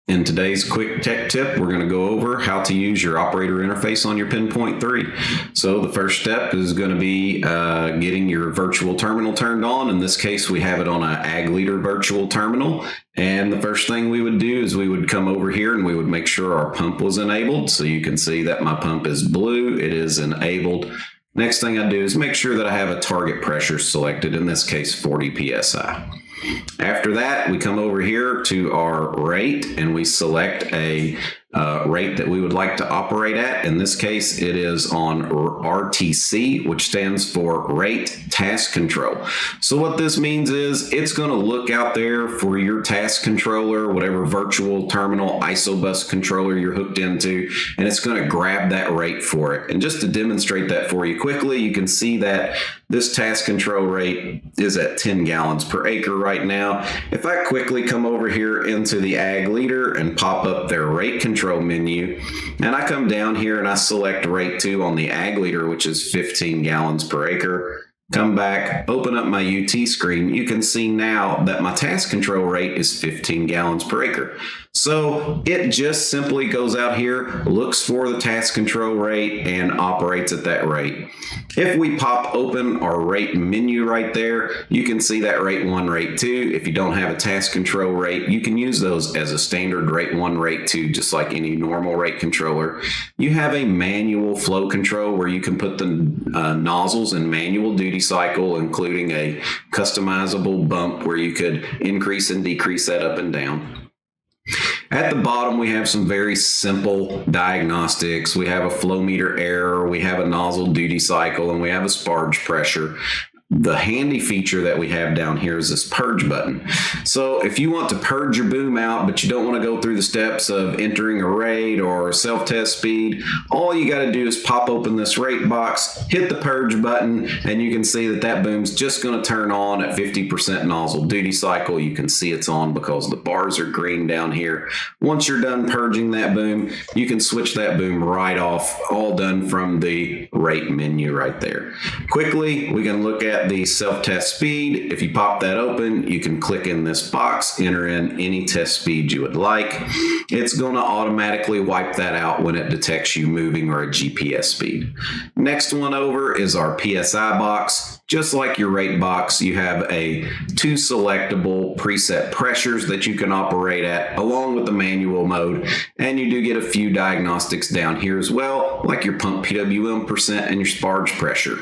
In today's quick tech tip, we're going to go over how to use your operator interface on your PinPoint III. So the first step is going to be getting your virtual terminal turned on. In this case, we have it on an ag leader virtual terminal. And the first thing we would do is we would come over here and we would make sure our pump was enabled. So you can see that my pump is blue. It is enabled. Next thing I do is make sure that I have a target pressure selected, in this case 40 psi. After that, we come over here to our rate and we select a rate that we would like to operate at. In this case, it is on RTC, which stands for Rate Task Control. So what this means is it's going to look out there for your task controller, whatever virtual terminal ISOBus controller you're hooked into, and it's going to grab that rate for it. And just to demonstrate that for you quickly, you can see that this task control rate is at 10 gallons per acre right now. If I quickly come over here into the ag leader and pop up their rate control menu, and I come down here and I select rate 2 on the ag leader, which is 15 gallons per acre. Come back, open up my UT screen. You can see now that my task control rate is 15 gallons per acre. So it just simply goes out here, looks for the task control rate, and operates at that rate. If we pop open our rate menu right there, you can see that rate 1, rate 2. If you don't have a task control rate, you can use those as a standard rate 1, rate 2, just like any normal rate controller. You have a manual flow control where you can put the nozzles in manual duty cycle, including a customizable bump where you could increase and decrease that up and down. At the bottom, we have some very simple diagnostics. We have a flow meter error, we have a nozzle duty cycle, and we have a sparge pressure. The handy feature that we have down here is this purge button. So if you want to purge your boom out, but you don't want to go through the steps of entering a rate or self-test speed, all you got to do is pop open this rate box, hit the purge button, and you can see that that boom's just going to turn on at 50% nozzle duty cycle. You can see it's on because the bars are green down here. Once you're done purging that boom, you can switch that boom right off, all done from the rate menu right there. Quickly, we can look at the self-test speed. If you pop that open, you can click in this box, enter in any test speed you would like. It's going to automatically wipe that out when it detects you moving or a GPS speed. Next one over is our PSI box. Just like your rate box, you have 2 selectable preset pressures that you can operate at along with the manual mode. And you do get a few diagnostics down here as well, like your pump PWM percent and your sparge pressure.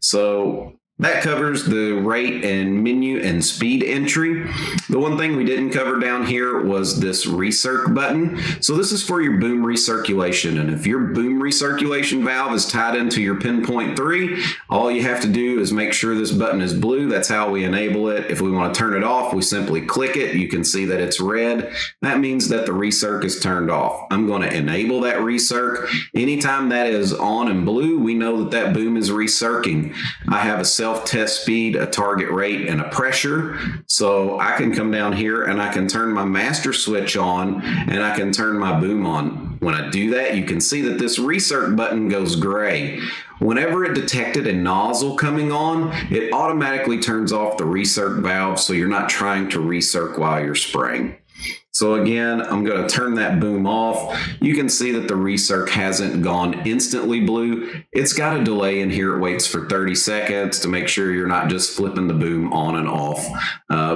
So that covers the rate and menu and speed entry. The one thing we didn't cover down here was this recirc button. So this is for your boom recirculation. And if your boom recirculation valve is tied into your PinPoint III, all you have to do is make sure this button is blue. That's how we enable it. If we want to turn it off, we simply click it. You can see that it's red. That means that the recirc is turned off. I'm going to enable that recirc. Anytime that is on and blue, we know that that boom is recircing. I have a self-test speed, a target rate, and a pressure. So I can come down here and I can turn my master switch on and I can turn my boom on. When I do that, you can see that this recirc button goes gray. Whenever it detected a nozzle coming on, it automatically turns off the recirc valve so you're not trying to recirc while you're spraying. So again, I'm going to turn that boom off. You can see that the recirc hasn't gone instantly blue. It's got a delay in here. It waits for 30 seconds to make sure you're not just flipping the boom on and off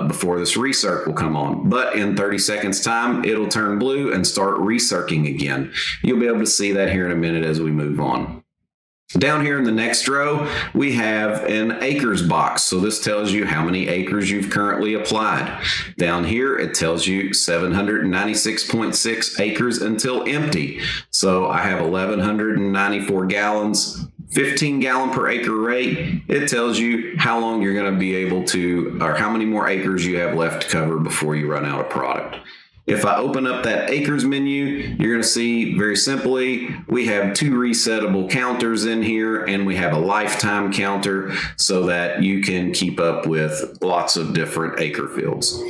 before this recirc will come on. But in 30 seconds time, it'll turn blue and start recircing again. You'll be able to see that here in a minute as we move on. Down here in the next row, we have an acres box. So this tells you how many acres you've currently applied. Down here, it tells you 796.6 acres until empty. So I have 1,194 gallons, 15 gallon per acre rate. It tells you how long you're going to be able to, or how many more acres you have left to cover before you run out of product. If I open up that acres menu, you're going to see very simply, we have 2 resettable counters in here and we have a lifetime counter so that you can keep up with lots of different acre fields.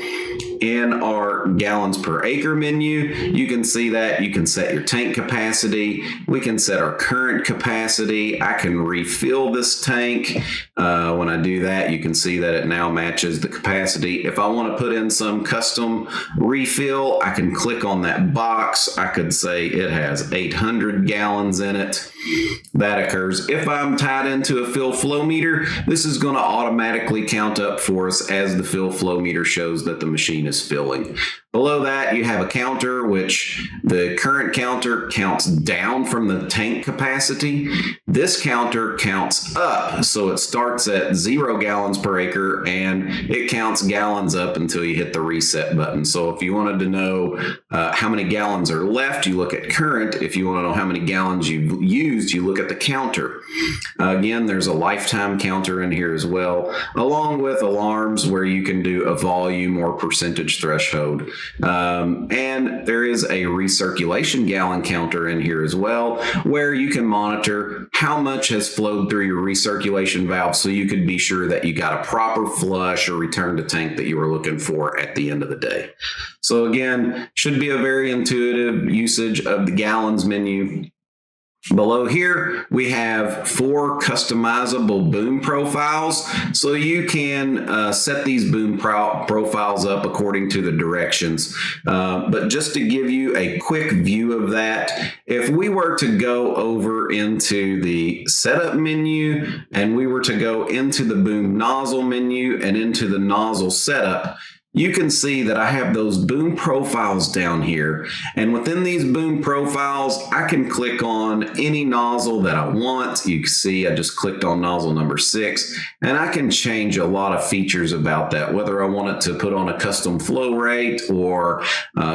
In our gallons per acre menu, you can see that you can set your tank capacity. We can set our current capacity. I can refill this tank. When I do that, you can see that it now matches the capacity. If I want to put in some custom refill, I can click on that box. I could say it has 800 gallons in it. That occurs. If I'm tied into a fill flow meter, this is going to automatically count up for us as the fill flow meter shows that the machine is filling. Below that, you have a counter, which the current counter counts down from the tank capacity. This counter counts up, so it starts at 0 gallons per acre and it counts gallons up until you hit the reset button. So if you wanted to know how many gallons are left, you look at current. If you want to know how many gallons you've used, you look at the counter. Again, there's a lifetime counter in here as well, along with alarms where you can do a volume or percentage threshold. And there is a recirculation gallon counter in here as well, where you can monitor how much has flowed through your recirculation valve so you can be sure that you got a proper flush or return to tank that you were looking for at the end of the day. So again, should be a very intuitive usage of the gallons menu. Below here, we have 4 customizable boom profiles. So you can set these boom profiles up according to the directions. But just to give you a quick view of that, if we were to go over into the setup menu and we were to go into the boom nozzle menu and into the nozzle setup, you can see that I have those boom profiles down here. And within these boom profiles, I can click on any nozzle that I want. You can see I just clicked on nozzle number 6, and I can change a lot of features about that, whether I want it to put on a custom flow rate or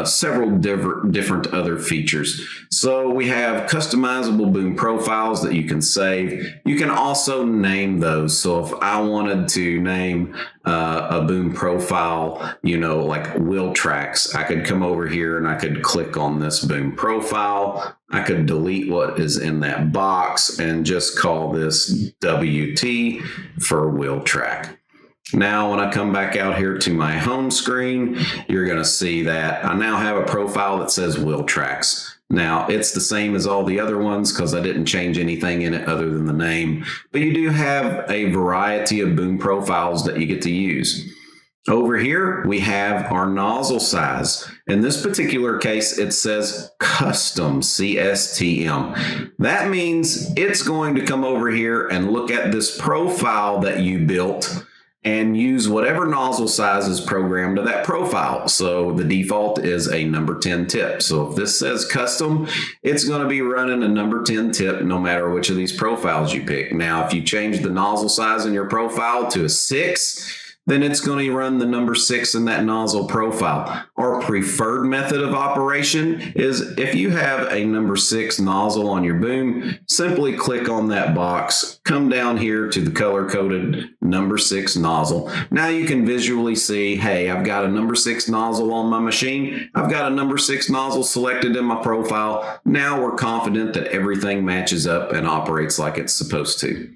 several different other features. So we have customizable boom profiles that you can save. You can also name those. So if I wanted to name a boom profile, like wheel tracks, I could come over here and I could click on this boom profile. I could delete what is in that box and just call this WT for wheel track. Now, when I come back out here to my home screen, you're going to see that I now have a profile that says wheel tracks. Now, it's the same as all the other ones because I didn't change anything in it other than the name, but you do have a variety of boom profiles that you get to use. Over here, we have our nozzle size. In this particular case, it says custom, CSTM. That means it's going to come over here and look at this profile that you built and use whatever nozzle size is programmed to that profile. So the default is a number 10 tip. So if this says custom, it's going to be running a number 10 tip no matter which of these profiles you pick. Now, if you change the nozzle size in your profile to a 6, then it's going to run the number 6 in that nozzle profile. Our preferred method of operation is if you have a number 6 nozzle on your boom, simply click on that box, come down here to the color-coded number 6 nozzle. Now you can visually see, hey, I've got a number 6 nozzle on my machine. I've got a number 6 nozzle selected in my profile. Now we're confident that everything matches up and operates like it's supposed to.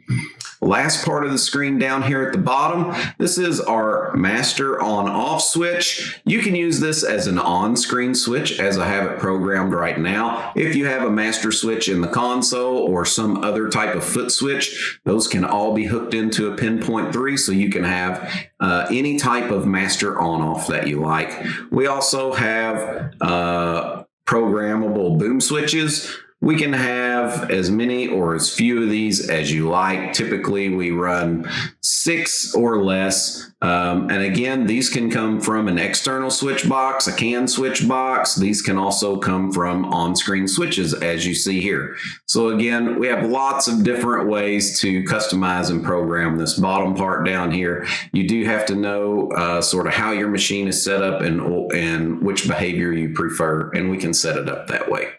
Last part of the screen down here at the bottom, this is our master on-off switch. You can use this as an on-screen switch as I have it programmed right now. If you have a master switch in the console or some other type of foot switch, those can all be hooked into a PinPoint III, so you can have any type of master on-off that you like. We also have programmable boom switches. We can have as many or as few of these as you like. Typically, we run 6 or less. And again, these can come from an external switch box, a CAN switch box. These can also come from on-screen switches, as you see here. So again, we have lots of different ways to customize and program this bottom part down here. You do have to know sort of how your machine is set up and which behavior you prefer, and we can set it up that way.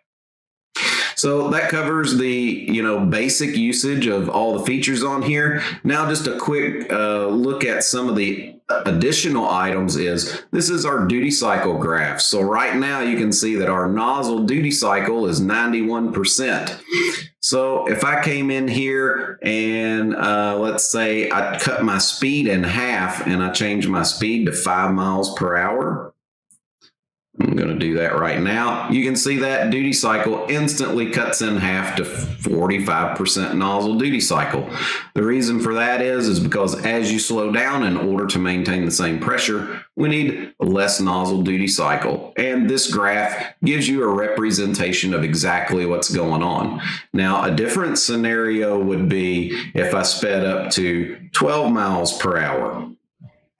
So that covers the, basic usage of all the features on here. Now just a quick look at some of the additional items this is our duty cycle graph. So right now you can see that our nozzle duty cycle is 91%. So if I came in here and let's say I cut my speed in half and I changed my speed to 5 miles per hour, I'm going to do that right now. You can see that duty cycle instantly cuts in half to 45% nozzle duty cycle. The reason for that is because as you slow down in order to maintain the same pressure, we need less nozzle duty cycle. And this graph gives you a representation of exactly what's going on. Now, a different scenario would be if I sped up to 12 miles per hour.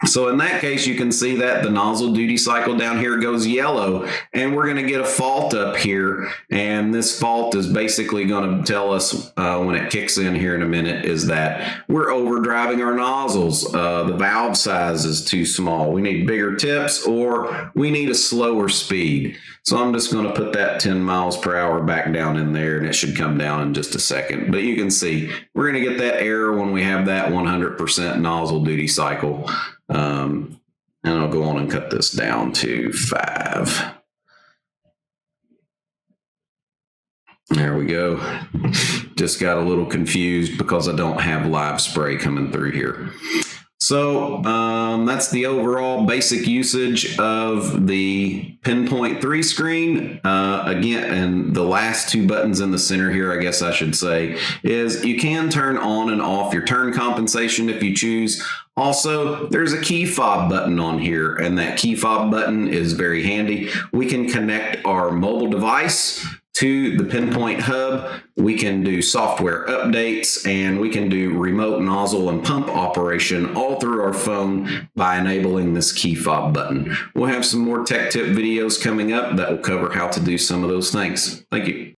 So in that case, you can see that the nozzle duty cycle down here goes yellow, and we're going to get a fault up here. And this fault is basically going to tell us when it kicks in here in a minute is that we're overdriving our nozzles. The valve size is too small. We need bigger tips, or we need a slower speed. So I'm just going to put that 10 miles per hour back down in there, and it should come down in just a second. But you can see we're going to get that error when we have that 100% nozzle duty cycle. And I'll go on and cut this down to 5. There we go. Just got a little confused because I don't have live spray coming through here. So that's the overall basic usage of the PinPoint III screen. Again, and the last 2 buttons in the center here, I guess I should say, is you can turn on and off your turn compensation if you choose. Also, there's a key fob button on here, and that key fob button is very handy. We can connect our mobile device to the PinPoint hub. We can do software updates, and we can do remote nozzle and pump operation all through our phone by enabling this key fob button. We'll have some more tech tip videos coming up that will cover how to do some of those things. Thank you.